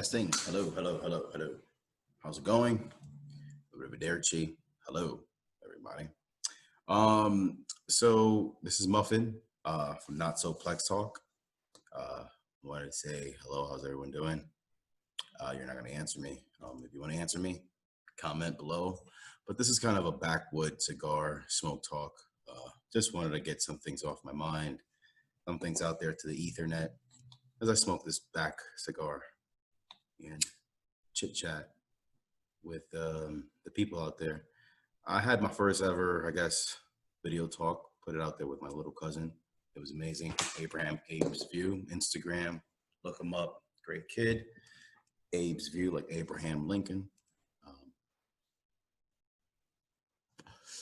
Testing. Hello, hello, hello, hello. How's it going? Arrivederci. Hello, everybody. So this is Muffin from NOTSOPLEXTALK. Wanted to say hello. How's everyone doing? You're not going to answer me. If you want to answer me, comment below. But this is kind of a backwood cigar smoke talk. Just wanted to get some things off my mind, some things out there to the Ethernet as I smoke this back cigar and chit chat with the people out there. I had my first ever, I guess, video talk, put it out there with my little cousin. It was amazing. Abesview, Instagram, look him up. Great kid. Abesview, like Abraham Lincoln.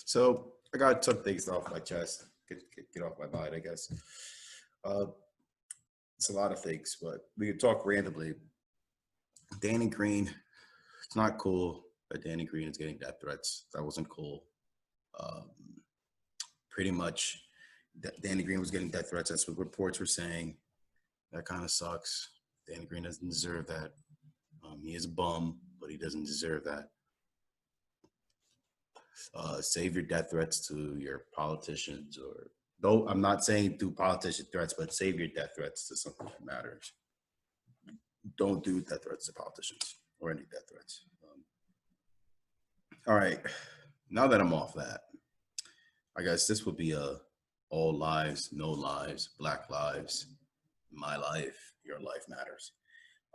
So I got some things off my chest, get off my mind, I guess. It's a lot of things, but we could talk randomly. Danny Green, it's not cool that Danny Green is getting death threats. That wasn't cool. Pretty much, Danny Green was getting death threats. That's what reports were saying. That kind of sucks. Danny Green doesn't deserve that. He is a bum, but he doesn't deserve that. Save your death threats to your politicians, or though I'm not saying do politician threats, but save your death threats to something that matters. Don't do death threats to politicians or any death threats. All right, now that I'm off that, I guess this would be a all lives, no lives, Black lives, my life, your life matters.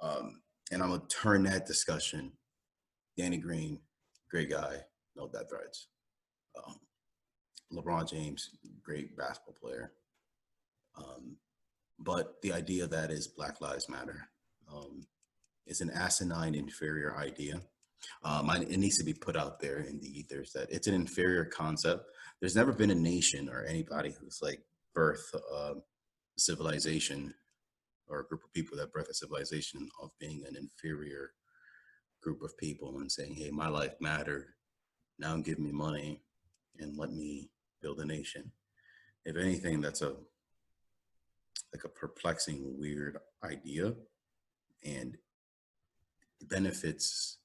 And I'm gonna turn that discussion. Danny Green, great guy, no death threats. LeBron James, great basketball player. But the idea that is Black Lives Matter is an asinine, inferior idea. It needs to be put out there in the ethers that it's an inferior concept. There's never been a nation or anybody who's like birthed civilization or a group of people that birth a civilization of being an inferior group of people and saying, hey, my life mattered. Now give me money and let me build a nation. If anything, that's a perplexing, weird idea, and it benefits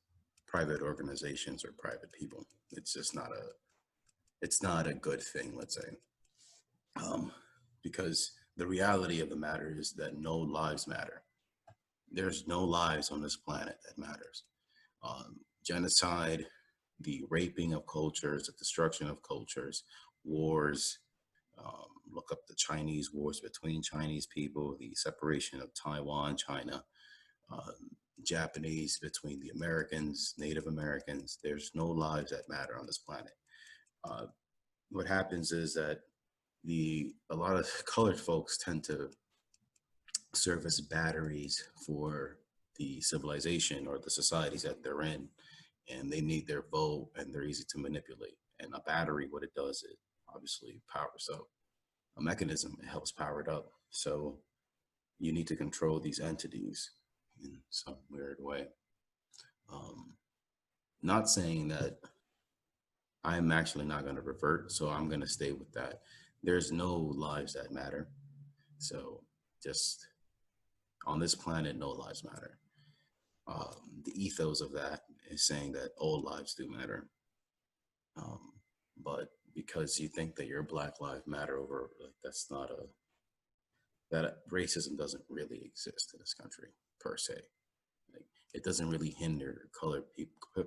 private organizations or private people. It's just not a good thing, let's say. Because the reality of the matter is that no lives matter. There's no lives on this planet that matters. Genocide, the raping of cultures, the destruction of cultures, wars, look up the Chinese wars between Chinese people, the separation of Taiwan, China, Japanese between the Americans, Native Americans. There's no lives that matter on this planet. What happens is that a lot of colored folks tend to serve as batteries for the civilization or the societies that they're in, and they need their vote, and they're easy to manipulate. And a battery, what it does, it obviously powers up a mechanism. It helps power it up. So you need to control these entities in some weird way. Not saying that I'm actually not going to revert, so I'm going to stay with that. There's no lives that matter. So just on this planet, no lives matter. The ethos of that is saying that all lives do matter. But because you think that your Black lives matter over, like, that's not that racism doesn't really exist in this country per se. Like, it doesn't really hinder colored people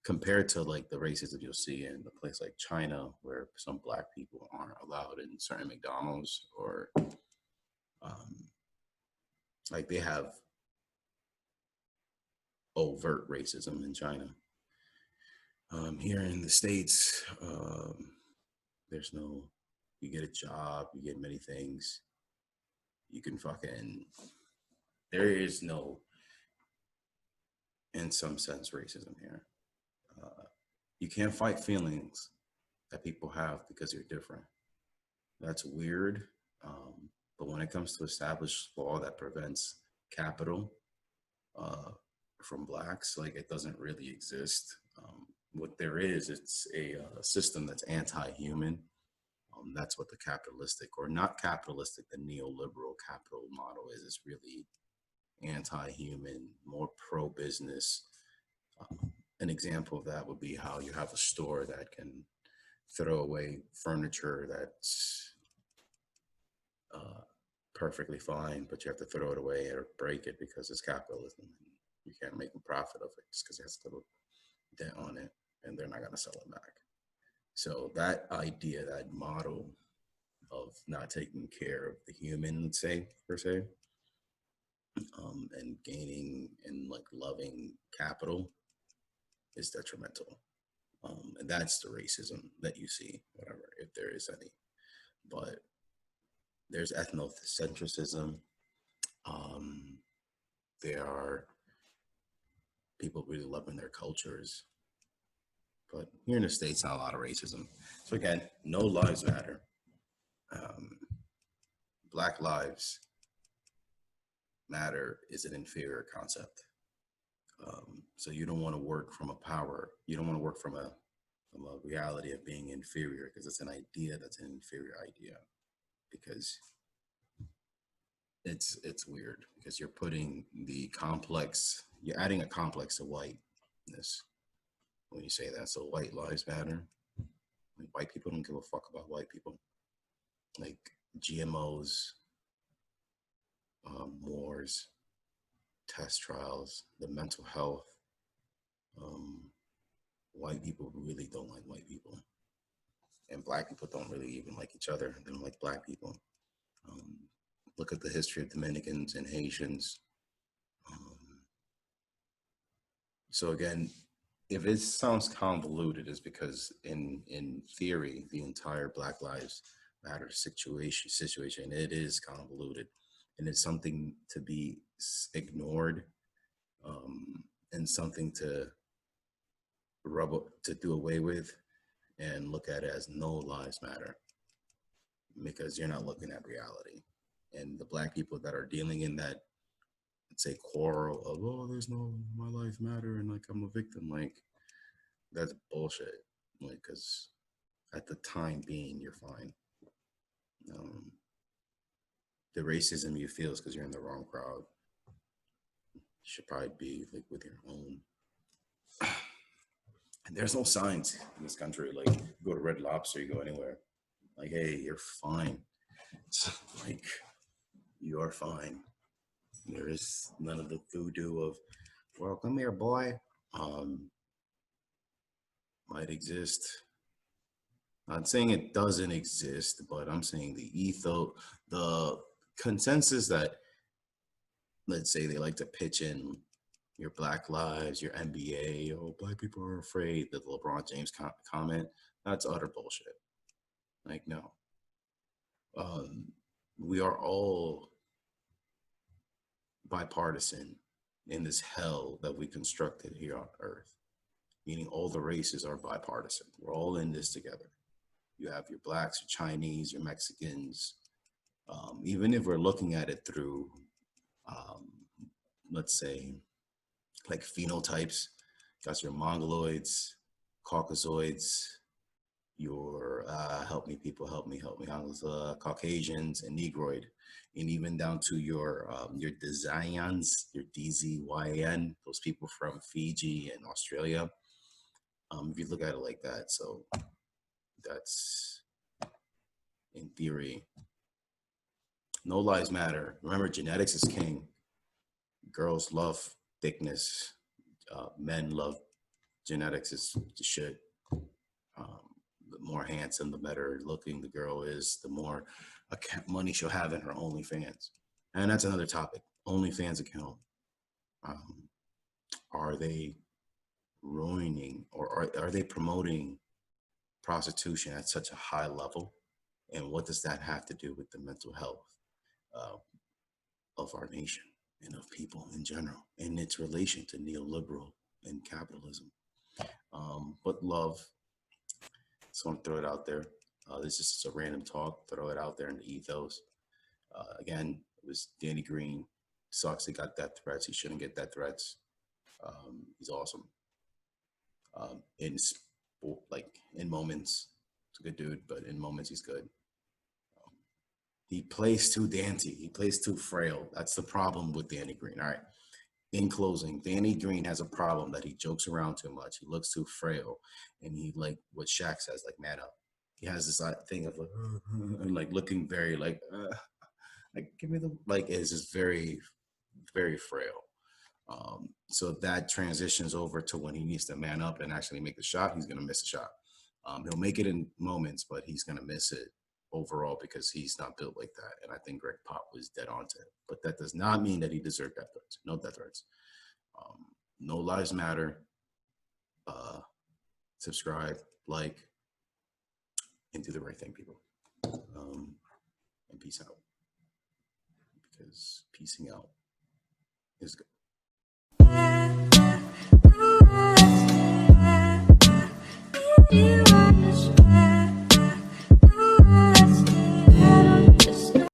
compared to like the racism you'll see in a place like China, where some Black people aren't allowed in certain McDonald's, or like they have overt racism in China. Here in the States, there's no, you get a job, you get many things. You can there is no, in some sense, racism here. You can't fight feelings that people have because you're different. That's weird. But when it comes to established law that prevents capital from Blacks, like, it doesn't really exist. What there is, it's a system that's anti-human. That's what the capitalistic, or not capitalistic, the neoliberal capital model is. It's really anti-human, more pro-business. An example of that would be how you have a store that can throw away furniture that's perfectly fine, but you have to throw it away or break it because it's capitalism. You can't make a profit of it just because it has a little dent on it, and they're not going to sell it back. So that idea, that model of not taking care of the human, let's say, per se, and gaining and like loving capital is detrimental. And that's the racism that you see, whatever, if there is any. But there's ethnocentrism. There are people really loving their cultures. But here in the States, not a lot of racism. So again, no lives matter. Black lives matter is an inferior concept. So you don't want to work from a power. You don't want to work from a reality of being inferior, because it's an idea that's an inferior idea. Because it's weird, because you're putting the complex, you're adding a complex to whiteness when you say that. So white lives matter. Like, white people don't give a fuck about white people. Like GMOs, wars, test trials, the mental health. White people really don't like white people, and black people don't really even like each other. They don't like black people. Look at the history of Dominicans and Haitians. So again, if it sounds convoluted, it's because in theory, the entire Black Lives Matter situation, it is convoluted, and it's something to be ignored, and something to do away with, and look at it as no lives matter, because you're not looking at reality. And the black people that are dealing in that, let's say, quarrel of, oh, there's no, my life matter, and like I'm a victim, like that's bullshit. Like, because at the time being, you're fine. The racism you feel is because you're in the wrong crowd. You should probably be like with your own. And there's no signs in this country. Like, you go to Red Lobster, you go anywhere. Like, hey, you're fine. It's like, you are fine. There is none of the voodoo of, well, come here, boy. Might exist. Not saying it doesn't exist, but I'm saying the ethos, the consensus that, let's say, they like to pitch in your Black Lives, your NBA, oh, black people are afraid, the LeBron James comment, that's utter bullshit. Like, no. We are all bipartisan in this hell that we constructed here on Earth, meaning all the races are bipartisan. We're all in this together. You have your blacks, your Chinese, your Mexicans. Even if we're looking at it through, let's say, like phenotypes, got your Mongoloids, Caucasoids, your help me people, help me, Caucasians, and Negroid, and even down to your Dzayans, your DZYN, those people from Fiji and Australia. If you look at it like that, so that's, in theory, no lives matter. Remember, genetics is king. Girls love thickness. Men love genetics is the shit. The more handsome, the better looking the girl is, the more money she'll have in her OnlyFans. And that's another topic. OnlyFans account. Are they ruining, or are they promoting prostitution at such a high level? And what does that have to do with the mental health of our nation and of people in general, and its relation to neoliberal and capitalism? But love, just want to throw it out there. This is just a random talk, throw it out there in the ethos. Again, it was Danny Green. Sucks he got death threats. He shouldn't get death threats. He's awesome. In sport, like in moments, he's a good dude, but in moments he's good. He plays too dainty. He plays too frail. That's the problem with Danny Green. All right. In closing, Danny Green has a problem that he jokes around too much. He looks too frail, and he, like what Shaq says, like, man up. He has this thing of like, and like looking very like give me the, like, it's just very, very frail. So that transitions over to when he needs to man up and actually make the shot. He's gonna miss a shot. He'll make it in moments, but he's gonna miss it overall because he's not built like that. And I think Greg Pop was dead on to it. But that does not mean that he deserved death threats. No death threats. No lives matter. Subscribe, like, and do the right thing, people. And peace out. Because piecing out is good.